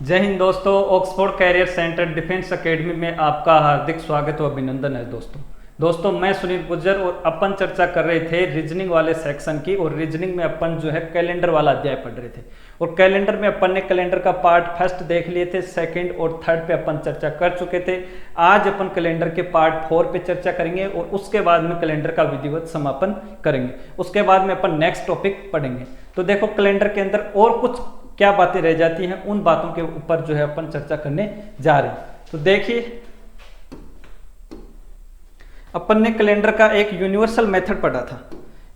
जय हिंद दोस्तों। Oxford career centre defence academy में आपका हार्दिक स्वागत और अभिनंदन है दोस्तों मैं सुनील गुज्जर और अपन चर्चा कर रहे थे रीजनिंग वाले सेक्शन की। और रीजनिंग में अपन जो है कैलेंडर वाला अध्याय पढ़ रहे थे। और कैलेंडर में अपन ने कैलेंडर का पार्ट फर्स्ट देख लिए थे, सेकंड और थर्ड पे अपन चर्चा कर चुके थे। आज अपन कैलेंडर के पार्ट 4 पे चर्चा करेंगे और उसके बाद में कैलेंडर का विधिवत समापन करेंगे। उसके बाद में अपन नेक्स्ट टॉपिक पढ़ेंगे। तो देखो कैलेंडर के अंदर और कुछ क्या बातें रह जाती हैं, उन बातों के ऊपर जो है अपन चर्चा करने जा रहे हैं। तो देखिए अपन ने कैलेंडर का एक यूनिवर्सल मेथड पढ़ा था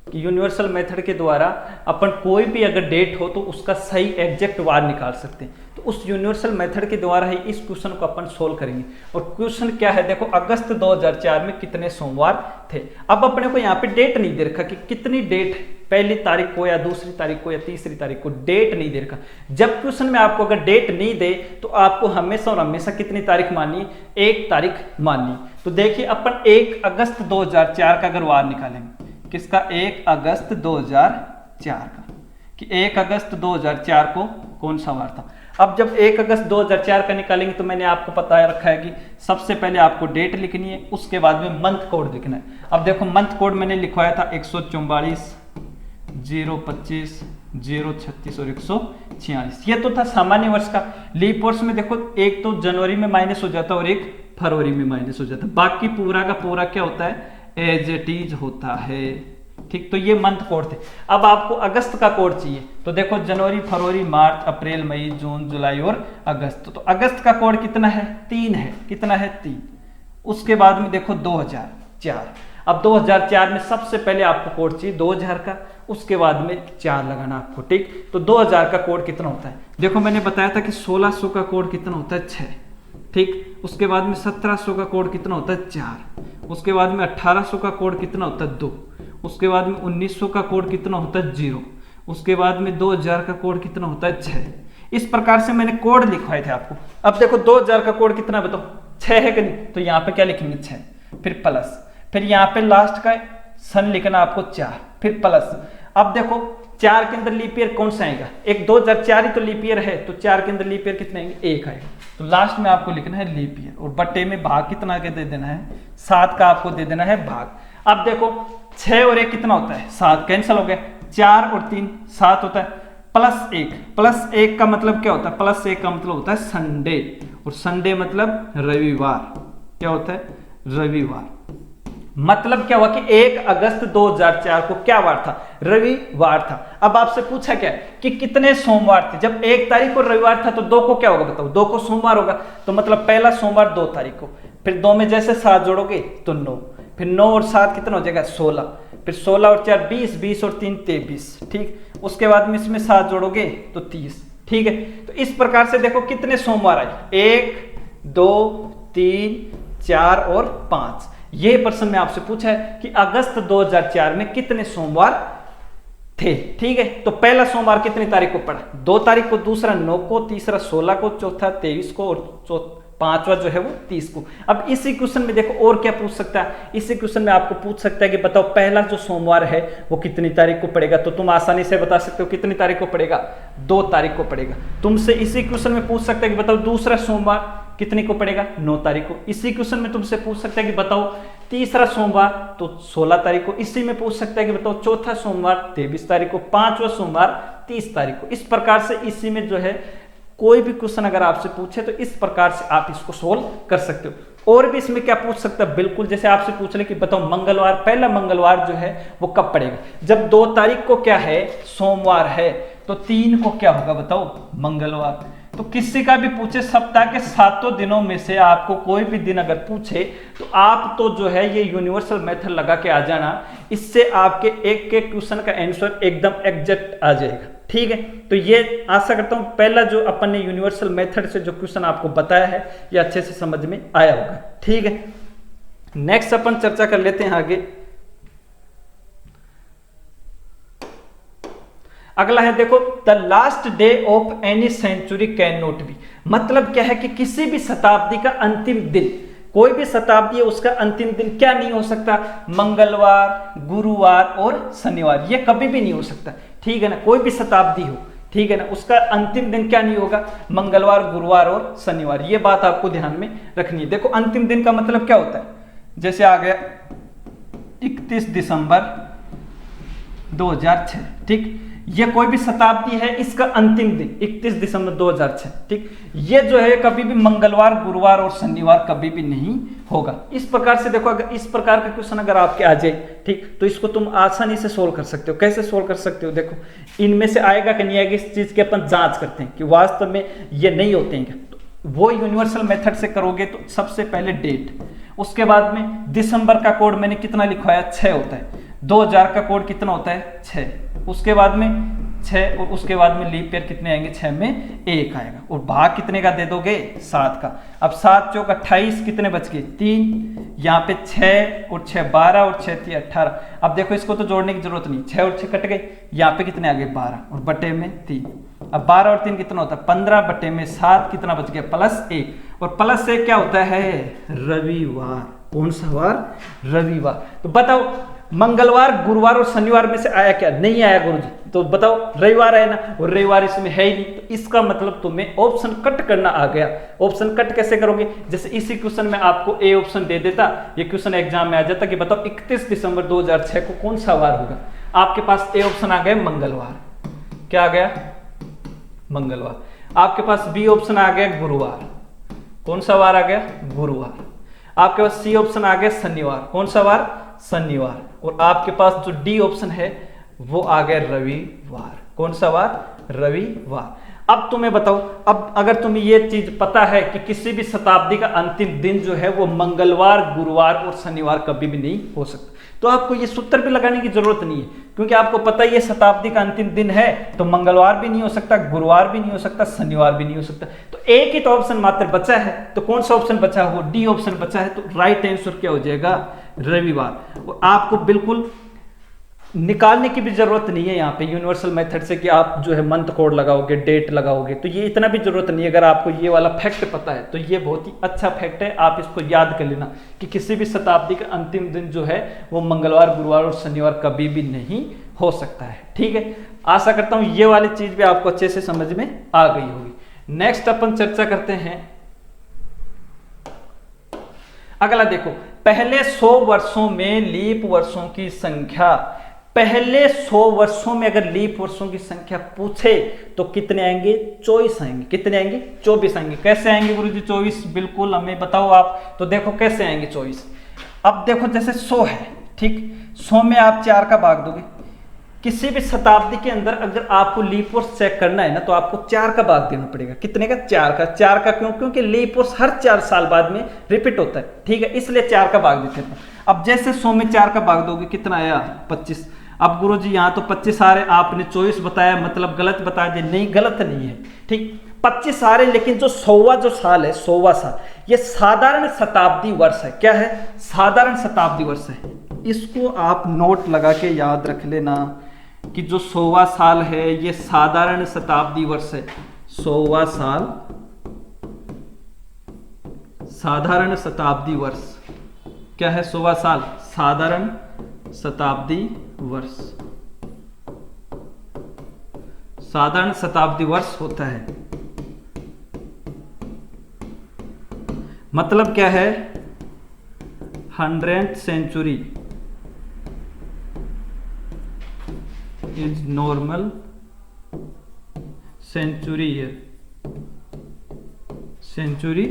कि यूनिवर्सल मेथड के द्वारा अपन कोई भी अगर डेट हो तो उसका सही एग्जैक्ट वार निकाल सकते हैं। तो उस यूनिवर्सल मेथड के द्वारा ही इस क्वेश्चन को अपन सोल्व करेंगे। और क्वेश्चन क्या है, देखो अगस्त 2004 में कितने सोमवार थे। अब अपने को यहाँ पे डेट नहीं दे रखा कि कितनी डेट, पहली तारीख को या दूसरी तारीख को या तीसरी तारीख को, डेट नहीं दे रखा। जब क्वेश्चन में आपको अगर डेट नहीं दे तो आपको हमेशा और हमेशा कितनी तारीख माननी, 1 तारीख माननी। तो देखिए अपन 1 अगस्त 2004 का अगर वार निकालेंगे, किसका, 1 अगस्त 2004 का, कि 1 अगस्त 2004 को कौन सा वार था। अब जब 1 अगस्त 2004 का निकालेंगे तो मैंने आपको पता रखा है कि सबसे पहले आपको डेट लिखनी है, उसके बाद में मंथ कोड लिखना है। अब देखो मंथ कोड मैंने लिखवाया था 144, 025, 036 और 146। ये तो था सामान्य वर्ष का। लीप वर्ष में देखो एक तो जनवरी में माइनस हो जाता है और एक फरवरी में माइनस हो जाता है। बाकी पूरा का पूरा क्या होता है, एज इट इज होता है। ठीक, तो ये मंथ कोड थे। अब आपको अगस्त का कोड चाहिए। तो देखो जनवरी, फरवरी, मार्च, अप्रैल, मई, जून, जुलाई और अगस्त। तो अगस्त का कोड कितना है, 3 है। कितना है, 3। उसके बाद में देखो 2004। अब 2004 में सबसे पहले आपको कोड चाहिए 2000 का, उसके बाद में 4 लगाना आपको। ठीक, तो 2000 का कोड कितना होता है, देखो मैंने बताया था कि 1600 का कोड कितना होता है, 6। ठीक, उसके बाद में 1700 का कोड कितना होता है, 4। उसके बाद में 1800 का कोड कितना होता है, 2। उसके बाद में 1900 का कोड कितना होता है, 0। उसके बाद में 2000 का कोड कितना होता है, 6। इस प्रकार से मैंने कोड लिखवाए थे आपको। अब देखो 2000 का कोड कितना बताओ, 6 है कि नहीं, तो यहाँ पे क्या लिखेंगे, 6, फिर प्लस, फिर यहाँ पे लास्ट का सन लिखना आपको 4, फिर प्लस। अब देखो 4 के अंदर लीप ईयर कौन सा आएगा, एक 2004 ही तो लीप ईयर है, तो 4 के अंदर लीप ईयर कितने आएंगे, 1 आएगा। तो लास्ट में आपको लिखना है लीप ईयर और बट्टे में भाग कितना के दे देना है, 7 का आपको दे देना है भाग। अब देखो 6 और 1 कितना होता है, 7, कैंसिल हो गया। 4 और 3 7 होता है, प्लस 1। प्लस 1 का मतलब क्या होता है, प्लस 1 का मतलब होता है संडे, और संडे मतलब रविवार। क्या होता है, रविवार। मतलब क्या हुआ कि 1 अगस्त 2004 को क्या वार था, रविवार था। अब आपसे पूछा क्या कि कितने सोमवार थे। जब 1 तारीख को रविवार था तो 2 को क्या होगा बताओ, 2 को सोमवार होगा। तो मतलब पहला सोमवार 2 तारीख को, फिर 2 में जैसे 7 जोड़ोगे तो 9, फिर 9 और 7 कितना हो जाएगा, 16, फिर 16 और 4 20, 20 और 3 23। ठीक, उसके बाद में इसमें 7 जोड़ोगे तो 30। ठीक है, तो इस प्रकार से देखो कितने सोमवार आए, 1 2 3 4 और 5। ये प्रश्न में आपसे पूछा है कि अगस्त 2004 में कितने सोमवार थे। ठीक है, तो पहला सोमवार कितनी तारीख को पड़ा, 2 तारीख को, दूसरा 9 को, तीसरा 16 को, चौथा 23 को और पांचवा जो है वो 30 को। अब इसी क्वेश्चन में देखो और क्या पूछ सकता है, इसी क्वेश्चन में आपको पूछ सकता है कि बताओ पहला जो सोमवार है वो कितनी तारीख को पड़ेगा। तो तुम आसानी से बता सकते हो कितनी तारीख को पड़ेगा, 2 तारीख को पड़ेगा। तुमसे इसी क्वेश्चन में पूछ सकता है कि बताओ दूसरा सोमवार कितनी को पड़ेगा, 9 तारीख को। इसी क्वेश्चन में तुमसे पूछ सकता है कि बताओ तीसरा सोमवार, तो 16 तारीख को। इसी में पूछ सकता है कि बताओ चौथा सोमवार 23 तारीख को, 5वां सोमवार 30 तारीख को। इस प्रकार से इसी में जो है कोई भी क्वेश्चन अगर आपसे पूछे तो इस प्रकार से आप इसको सोल्व कर सकते हो। और भी इसमें क्या पूछ सकता है, बिल्कुल जैसे आपसे पूछ ले कि बताओ मंगलवार, पहला मंगलवार जो है वो कब पड़ेगा। जब 2 तारीख को क्या है, सोमवार है, तो 3 को क्या होगा बताओ, मंगलवार। तो किसी का भी पूछे सप्ताह के 7 दिनों में से आपको कोई भी दिन अगर पूछे तो आप तो जो है ये यूनिवर्सल मेथड लगा के आ जाना। इससे आपके एक एक क्वेश्चन का आंसर एकदम एग्जैक्ट आ जाएगा। ठीक है, तो ये आशा करता हूं पहला जो अपन ने यूनिवर्सल मेथड से जो क्वेश्चन आपको बताया है ये अच्छे से समझ में आया होगा। ठीक है, नेक्स्ट अपन चर्चा कर लेते हैं आगे। अगला है देखो, the last day of any century cannot be. मतलब क्या है कि किसी भी शताब्दी का अंतिम दिन, कोई भी शताब्दी है उसका अंतिम दिन क्या नहीं हो सकता, मंगलवार, गुरुवार और शनिवार, ये कभी भी नहीं हो सकता। ठीक है ना, कोई भी शताब्दी हो ठीक है ना, उसका अंतिम दिन क्या नहीं होगा, मंगलवार, गुरुवार और शनिवार। ये बात आपको ध्यान में रखनी है। देखो अंतिम दिन का मतलब क्या होता है, जैसे आ गया 31 दिसंबर 2006, ठीक, ये कोई भी शताब्दी है, इसका अंतिम दिन 31 दिसंबर 2006, ठीक, ये जो है कभी भी मंगलवार, गुरुवार और शनिवार कभी भी नहीं होगा। इस प्रकार से देखो, अगर इस प्रकार का क्वेश्चन अगर आपके आ जाए, ठीक, तो इसको तुम आसानी से सोल्व कर सकते हो। कैसे सोल्व कर सकते हो, देखो इनमें से आएगा कि नहीं आएगा, इस चीज की अपन जांच करते हैं कि वास्तव में ये नहीं होते हैं। तो वो यूनिवर्सल मेथड से करोगे तो सबसे पहले डेट, उसके बाद में दिसंबर का कोड मैंने कितना लिखवाया, 6 होता है, 2000 का कोड कितना होता है, 6, उसके बाद में 6 और उसके बाद में लीप ईयर कितने आएंगे, 6 में 1 आएगा, और भाग कितने का दे दोगे, 7 का। अब 7 चौक 28, कितने बच गए, 3, यहाँ पे 6 और 6 12 और 6 3 18। अब देखो इसको तो जोड़ने की जरूरत नहीं, 6 और 6 कट गए, यहाँ पे कितने आ गए, 12 और बटे में 3। अब 12 और 3 कितना होता है, 15 बटे में 7, कितना बच गया, +1, और +1 क्या होता है, रविवार। कौन सा वार, रविवार। तो बताओ मंगलवार, गुरुवार और शनिवार में से आया क्या, नहीं आया गुरुजी, तो बताओ रविवार है ना, और रविवार इसमें है ही नहीं, तो इसका मतलब तुम्हें ऑप्शन कट करना आ गया। ऑप्शन कट कैसे करोगे, जैसे इसी क्वेश्चन में आपको ए ऑप्शन दे देता, ये क्वेश्चन एग्जाम में आ जाता कि बताओ 31 दिसंबर 2006 को कौन सा वार होगा, आपके पास ए ऑप्शन आ गया मंगलवार, क्या आ गया, मंगलवार। आपके पास बी ऑप्शन आ गया गुरुवार, कौन सा वार आ गया, गुरुवार। आपके पास सी ऑप्शन आ गया शनिवार, कौन सा वार, शनिवार। और आपके पास जो डी ऑप्शन है वो आ गया रविवार, कौन सा वार, रविवार। अब तुम्हें बताओ, अब अगर तुम्हें ये चीज पता है कि किसी भी शताब्दी का अंतिम दिन जो है वो मंगलवार, गुरुवार और शनिवार कभी भी नहीं हो सकता, तो आपको ये सूत्र भी लगाने की जरूरत नहीं है, क्योंकि आपको पता है ये शताब्दी का अंतिम दिन है, तो मंगलवार भी नहीं हो सकता, गुरुवार भी नहीं हो सकता, शनिवार भी नहीं हो सकता। तो एक ही तो ऑप्शन मात्र बचा है, तो कौन सा ऑप्शन बचा, वो डी ऑप्शन बचा है। तो राइट आंसर क्या हो जाएगा, रविवार। और आपको बिल्कुल निकालने की भी जरूरत नहीं है यहाँ पे यूनिवर्सल मेथड से कि आप जो है मंथ कोड लगाओगे, डेट लगाओगे, तो ये इतना भी जरूरत नहीं है। अगर आपको ये वाला फैक्ट पता है तो ये बहुत ही अच्छा फैक्ट है, आप इसको याद कर लेना कि किसी भी शताब्दी का अंतिम दिन जो है वो मंगलवार, गुरुवार और शनिवार कभी भी नहीं हो सकता है। ठीक है, आशा करता हूँ ये वाली चीज भी आपको अच्छे से समझ में आ गई होगी। नेक्स्ट अपन चर्चा करते हैं अगला। देखो, पहले 100 वर्षों में लीप वर्षों की संख्या, पहले 100 वर्षों में अगर लीप वर्षों की संख्या पूछे तो कितने आएंगे, 24 आएंगे। कितने आएंगे, 24 आएंगे। कैसे आएंगे गुरुजी 24, बिल्कुल हमें बताओ आप। तो देखो कैसे आएंगे 24। अब देखो जैसे 100 है, ठीक, 100 में आप 4 का भाग दोगे। किसी भी शताब्दी के अंदर अगर आपको लीप वर्ष चेक करना है ना तो आपको 4 का भाग देना पड़ेगा। कितने का, 4 का। 4 का क्यों, क्योंकि लीप वर्ष हर 4 साल बाद में रिपीट होता है, ठीक है, इसलिए 4 का भाग देते हैं। अब जैसे 100 में 4 का भाग दोगे कितना आया, 25। अब गुरुजी यहाँ तो 25 आ रहे, आपने 24 बताया, मतलब गलत बता दिया। नहीं, गलत नहीं है, ठीक, 25 आ रहे, लेकिन जो 100वां जो साल है, 100वां साल, ये साधारण शताब्दी वर्ष है। क्या है, साधारण शताब्दी वर्ष है। इसको आप नोट लगा के याद रख लेना कि जो 100वां साल है ये साधारण शताब्दी वर्ष है। 100वां साल साधारण शताब्दी वर्ष क्या है, 100वां साल साधारण शताब्दी वर्ष, साधारण शताब्दी वर्ष होता है। मतलब क्या है, 100th century is normal century year, century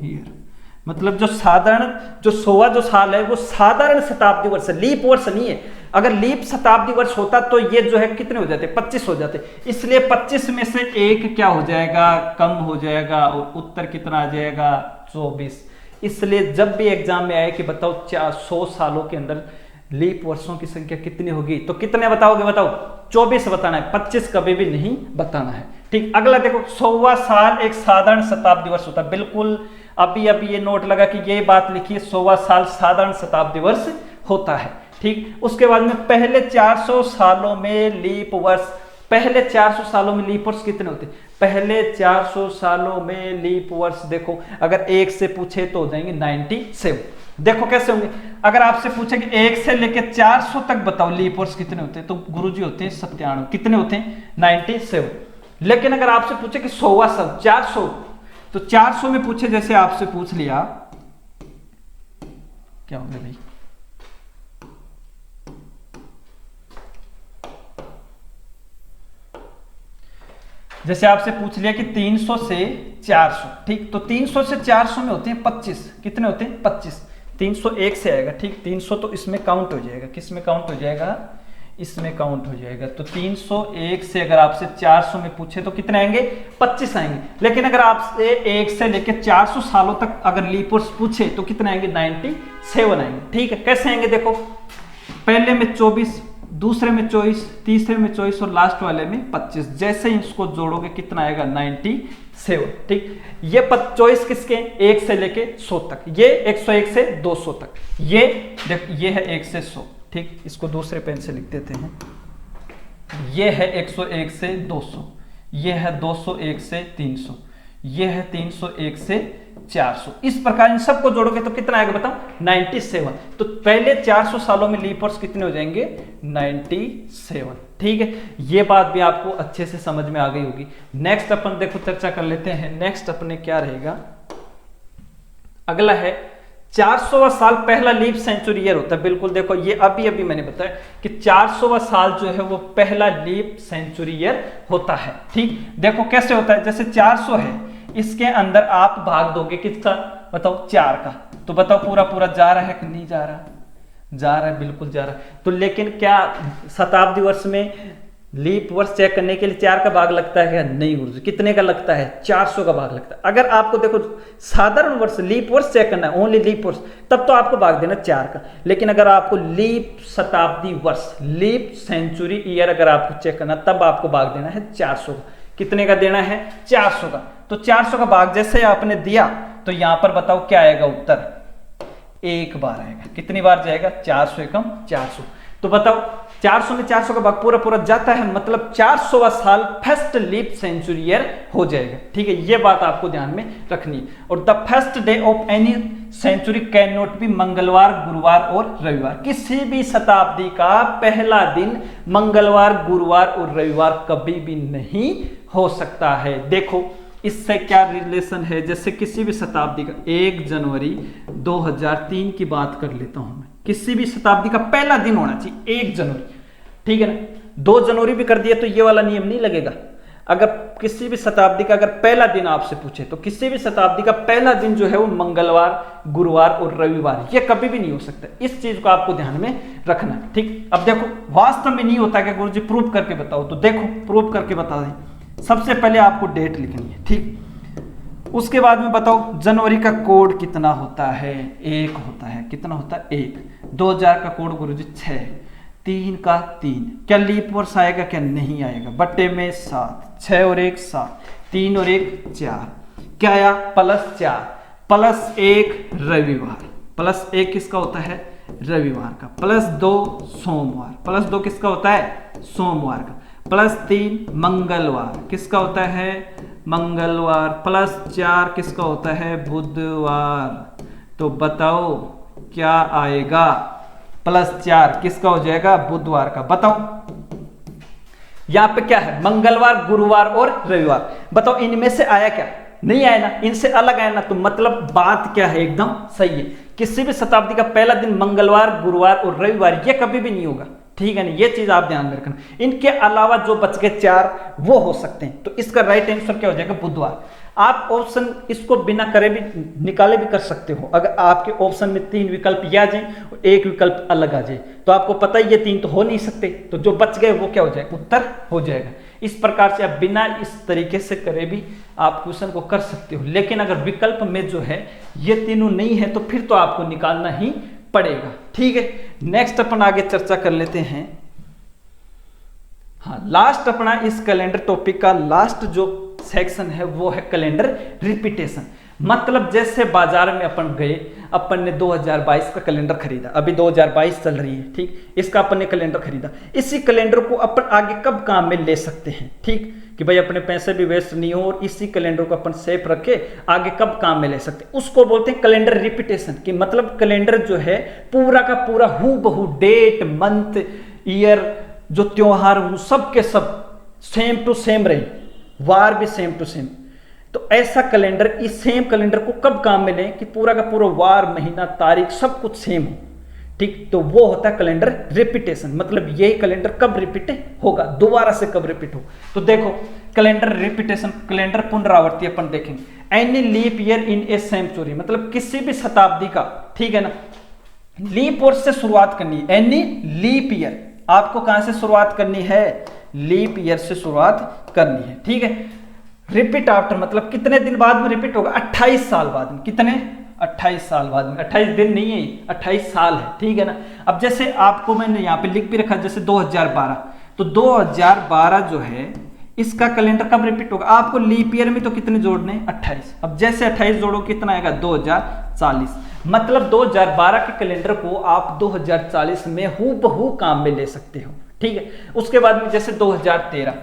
year. मतलब जो साधारण जो 100वां जो साल है वो साधारण शताब्दी वर्ष है, लीप वर्ष नहीं है। अगर लीप शताब्दी वर्ष होता तो ये जो है कितने हो जाते, 25 हो जाते। इसलिए 25 में से एक क्या हो जाएगा, कम हो जाएगा, और उत्तर कितना आ जाएगा, 24। इसलिए जब भी एग्जाम में आए कि बताओ 100 सालों के अंदर लीप वर्षों की संख्या कितनी होगी, तो कितने बताओगे, बताओ 24 बताना है, 25 कभी भी नहीं बताना है। ठीक, अगला देखो, 100वां साल एक साधारण शताब्दी वर्ष होता है। बिल्कुल अभी ये नोट लगा कि ये बात लिखिए, 100वां साल साधारण शताब्दी वर्ष होता है। ठीक, उसके बाद में पहले 400 सालों में लीप वर्ष, पहले 400 सालों में लीप वर्ष कितने होते हैं, पहले 400 सालों में लीप वर्ष देखो अगर 1 से पूछे तो हो जाएंगे 97। देखो कैसे होंगे, अगर आपसे पूछे कि 1 से लेके 400 तक बताओ लीप वर्ष कितने होते हैं, तो गुरुजी होते हैं 97। कितने होते हैं, 97। लेकिन अगर आपसे पूछे कि 100वां साल 400, तो 400 में पूछे, जैसे आपसे पूछ लिया, क्या हो गया भाई, जैसे आपसे पूछ लिया कि 300 से 400, ठीक, तो 300 से 400 में होते हैं 25, कितने होते हैं 25, 301 से आएगा, ठीक, 300 तो इसमें काउंट हो जाएगा, किस में काउंट हो जाएगा, इसमें काउंट हो जाएगा। तो 301 से अगर आपसे 400 में पूछे तो कितने आएंगे, 25 आएंगे। लेकिन अगर आपसे 1 से लेकर 400 सालों तक अगर लीप ईयर्स पूछे तो कितने आएंगे, 97 आएंगे, ठीक है। कैसे आएंगे, देखो, पहले में 24, दूसरे में 24, तीसरे में 24 और लास्ट वाले में 25, जैसे ही इसको जोड़ोगे कितना आएगा, 97, ठीक। ये 24 किसके, 1 से लेके 100 तक, ये 101 से 200 तक, ये देख, ये है 1 से 100, ठीक, इसको दूसरे पेन से लिख देते हैं, ये है 101 से 200, ये है 201 से 300, ये है 301 से 400, इस प्रकार इन सबको जोड़ोगे तो कितना आएगा बताओ, 97। तो पहले 400 सालों में लीप ईयर्स कितने हो जाएंगे, 97, ठीक है। ये बात भी आपको अच्छे से समझ में आ गई होगी। नेक्स्ट अपन देखो चर्चा कर लेते हैं, नेक्स्ट अपने क्या रहेगा, अगला है 400वां साल पहला लीप सेंचुरी ईयर होता है। बिल्कुल देखो, ये अभी अभी मैंने बताया कि 400वां साल जो है वो पहला लीप सेंचुरी ईयर होता है, ठीक। देखो कैसे होता है, जैसे 400 है, इसके अंदर आप भाग दोगे किसका, बताओ 4 का, तो बताओ पूरा पूरा जा रहा है कि नहीं जा रहा, जा रहा है, बिल्कुल जा रहा है। तो लेकिन क्या शताब्दी वर्ष में लीप वर्ष चेक करने के लिए 4 का भाग लगता है, नहीं गुरुजी, कितने का लगता है, 400 का भाग लगता है। अगर आपको देखो साधारण वर्ष लीप वर्ष चेक करना है, ओनली लीप वर्ष, तब तो आपको भाग देना 4 का। लेकिन अगर आपको लीप शताब्दी वर्ष, लीप सेंचुरी ईयर अगर आपको चेक करना, तब आपको भाग देना है 400 का। कितने का देना है, 400 का। तो 400 का भाग जैसे आपने दिया तो यहां पर बताओ क्या आएगा उत्तर, 1 बार आएगा। कितनी बार जाएगा, 400 एकम 400। तो बताओ 400 में 400 का भाग पूरा पूरा जाता है, मतलब 400वां साल फर्स्ट लीप सेंचुरी ईयर हो जाएगा, ठीक है। ये बात आपको ध्यान में रखनी है। और the first day of any century cannot be, मंगलवार, गुरुवार और रविवार, किसी भी शताब्दी का पहला दिन मंगलवार, गुरुवार और रविवार कभी भी नहीं हो सकता है। देखो इससे क्या रिलेशन है, जैसे किसी भी शताब्दी का 1 जनवरी 2003 की बात कर लेता हूं मैं, किसी भी शताब्दी का पहला दिन होना चाहिए 1 जनवरी, ठीक है ना। 2 जनवरी भी कर दिया तो ये वाला नियम नहीं लगेगा। अगर किसी भी शताब्दी का अगर पहला दिन आपसे पूछे तो किसी भी शताब्दी का पहला दिन जो है वो मंगलवार, गुरुवार और रविवार, ये कभी भी नहीं हो सकता। इस चीज को आपको ध्यान में रखना, ठीक। अब देखो वास्तव में नहीं होता क्या गुरुजी, प्रूव करके बताओ, तो देखो प्रूव करके बता दें। सबसे पहले आपको डेट लिखनी है, ठीक। उसके बाद में बताओ जनवरी का कोड कितना होता है, 1 होता है, कितना होता है 1। 2000 का कोड गुरुजी 6, 3 का 3, क्या लीप वर्ष आएगा, क्या नहीं आएगा, बट्टे में 7, 6 और 1 7, 3 और 1 4, क्या आया +4, +1 रविवार, +1 किसका होता है, रविवार का, +2 सोमवार, +2 किसका होता है, सोमवार का, +3 मंगलवार, किसका होता है, मंगलवार, +4 किसका होता है, बुधवार। तो बताओ क्या आएगा, +4 किसका हो जाएगा, बुधवार का। बताओ यहां पे क्या है, मंगलवार, गुरुवार और रविवार। बताओ इनमें से आया क्या, नहीं आया ना, इनसे अलग आया ना, तो मतलब बात क्या है, एकदम सही है। किसी भी शताब्दी का पहला दिन मंगलवार, गुरुवार और रविवार, ये कभी भी नहीं होगा, ठीक है ना। ये चीज आप ध्यान में रखना। इनके अलावा जो बच गए 4 वो हो सकते हैं, तो इसका राइट आंसर क्या हो जाएगा, बुधवार। आप ऑप्शन इसको बिना करे भी निकाले भी कर सकते हो। अगर आपके ऑप्शन में 3 विकल्प ये आ जाए और 1 विकल्प अलग आ जाए, तो आपको पता ही ये 3 तो हो नहीं सकते, तो जो बच गए वो क्या हो जाएगा, उत्तर हो जाएगा। इस प्रकार से आप बिना इस तरीके से करे भी आप क्वेश्चन को कर सकते हो। लेकिन अगर विकल्प में जो है ये तीनों नहीं है तो फिर तो आपको निकालना ही पड़ेगा, ठीक है। नेक्स्ट अपन आगे चर्चा कर लेते हैं। हाँ, लास्ट अपना इस कैलेंडर टॉपिक का लास्ट जो सेक्शन है वो है कैलेंडर रिपीटेशन। मतलब जैसे बाजार में अपन गए, अपन ने 2022 का कैलेंडर खरीदा, अभी 2022 चल रही है, ठीक। इसका अपन ने कैलेंडर खरीदा, इसी कैलेंडर को अपन आगे कब काम में ले सकते हैं, ठीक, कि भाई अपने पैसे भी वेस्ट नहीं हो और इसी कैलेंडर को अपन सेफ रखे आगे कब काम में ले सकते हैं, उसको बोलते हैं कैलेंडर रिपीटेशन। कि मतलब कैलेंडर जो है पूरा का पूरा हूबहू डेट, मंथ, ईयर, जो त्योहार, सब के सब सेम टू सेम रहे, वार भी सेम टू सेम। तो ऐसा कैलेंडर, इस सेम कैलेंडर को कब काम में लें कि पूरा का पूरा वार, महीना, तारीख सब कुछ सेम हो, ठीक, तो वो होता है कैलेंडर रिपीटेशन। मतलब यही कैलेंडर कब रिपीट होगा, दोबारा से कब रिपीट हो। तो देखो कैलेंडर रिपीटेशन, कैलेंडर पुनरावृत्ति अपन देखेंगे। Any leap year in a century, मतलब किसी भी शताब्दी का, ठीक है ना, लीप ईयर से शुरुआत करनी है। एनी लीप ईयर, आपको कहां से शुरुआत करनी है, लीप ईयर से शुरुआत करनी है, ठीक है। रिपीट आफ्टर मतलब कितने दिन बाद में रिपीट होगा, 28 साल बाद में। कितने, 28 साल बाद में। 28 दिन नहीं है, 28 साल है, ठीक है ना। अब जैसे आपको मैंने यहाँ पे लिख भी रखा, जैसे 2012, तो 2012 जो है इसका कैलेंडर कब रिपीट होगा, आपको लीप ईयर में तो कितने जोड़ने, 28। अब जैसे 28 जोड़ो कितना आएगा, 2040। मतलब 2012 के कैलेंडर को आप 2040 में हूबहू काम में ले सकते हो, ठीक है। उसके बाद में जैसे 2013,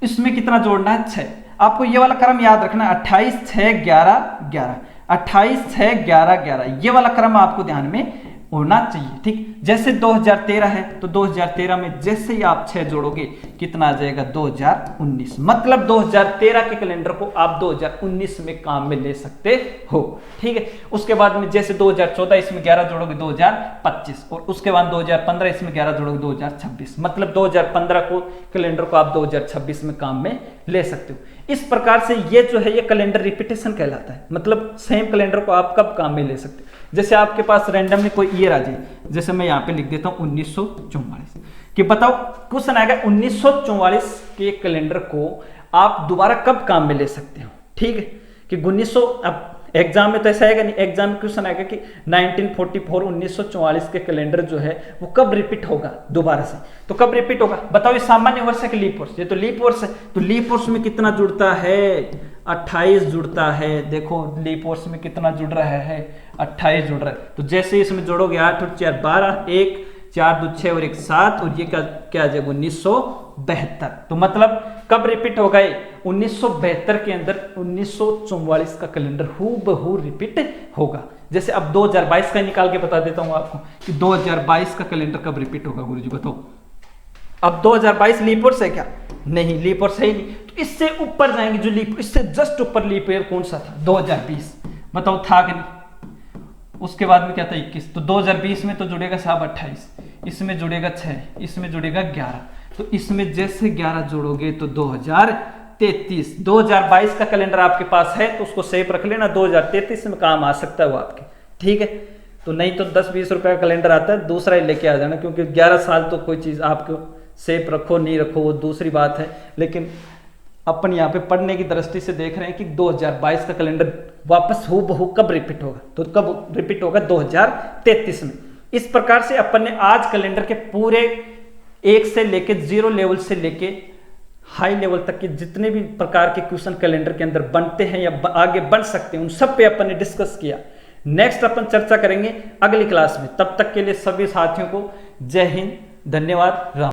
इसमें कितना जोड़ना है, 6। आपको ये वाला क्रम याद रखना, 28 6 11 11, 28 6 11 11, ये वाला क्रम आपको ध्यान में होना चाहिए, ठीक। जैसे 2013 है तो 2013 में जैसे ही आप 6 जोड़ोगे कितना आ जाएगा, 2019। मतलब 2013 के कैलेंडर को आप 2019 में काम में ले सकते हो, ठीक है। उसके बाद में जैसे 2014, इसमें 11 जोड़ोगे 2025, और उसके बाद 2015, इसमें 11 जोड़ोगे 2026। मतलब 2015 को कैलेंडर को आप 2026 में काम में ले सकते हो। इस प्रकार से ये जो है ये कैलेंडर रिपीटेशन कहलाता है। मतलब सेम कैलेंडर को आप कब काम में ले सकते हो। जैसे आपके पास रैंडमली कोई ईयर आ जाए, जैसे मैं यहाँ पे लिख देता हूँ 1944, कि बताओ क्वेश्चन आएगा 1944 के कैलेंडर को आप दोबारा कब काम में ले सकते हो, ठीक है। कि 1900, अब एग्जाम में तो ऐसा आएगा नहीं, एग्जाम में क्वेश्चन आएगा कि 1944 1944 के कैलेंडर जो है वो कब रिपीट होगा दोबारा से। तो कब रिपीट होगा बताओ, ये सामान्य वर्ष है कि लीप वर्ष, ये तो लीप वर्ष है। तो लीप वर्ष में कितना जुड़ता है, 28 जुड़ता है। देखो लीप वर्ष में कितना जुड़ रहा है, 28 जुड़ रहा है। तो जैसे इसमें जोड़ोगे 8 और 4 12, 1 4 2 6 और 1 7, और ये क्या आ जाएगा 1972। तो मतलब कब रिपीट होगा ये, 1972 के अंदर 1944 का कैलेंडर हूबहू रिपीट होगा। जैसे अब 2022 का निकाल के बता देता हूं आपको कि 2022 का कैलेंडर कब रिपीट होगा, गुरुजी बताओ। अब 2022 लीप वर्ष है क्या, नहीं लीप वर्ष है ही नहीं। तो इससे ऊपर जाएंगे, जो लीप, इससे जस्ट ऊपर लीप ईयर कौन सा था, 2020, बताओ था कि नहीं। उसके बाद में क्या था 21, तो 2020 में तो जुड़ेगा साहब 28, इसमें जुड़ेगा 6, इसमें जुड़ेगा 11, तो इसमें जैसे 11 जोड़ोगे तो 2033। 2022 का कैलेंडर आपके पास है तो उसको सेव रख लेना, 2033 में काम आ सकता है वो आपके, ठीक है। तो नहीं तो 10-20 रुपए का कैलेंडर आता है, दूसरा ही लेके आ जाना, क्योंकि 11 साल तो कोई चीज़ आपको सेव रखो नहीं रखो वो दूसरी बात है। लेकिन अपन यहाँ पे पढ़ने की दृष्टि से देख रहे हैं कि 2022 का कैलेंडर वापस हूबहू कब रिपीट होगा, तो कब रिपीट होगा, 2033 में। इस प्रकार से अपन ने आज कैलेंडर के पूरे 1 से लेके 0 लेवल से लेके हाई लेवल तक के जितने भी प्रकार के क्वेश्चन कैलेंडर के अंदर बनते हैं या आगे बन सकते हैं उन सब पे अपन ने डिस्कस किया। नेक्स्ट अपन चर्चा करेंगे अगली क्लास में। तब तक के लिए सभी साथियों को जय हिंद, धन्यवाद, राम।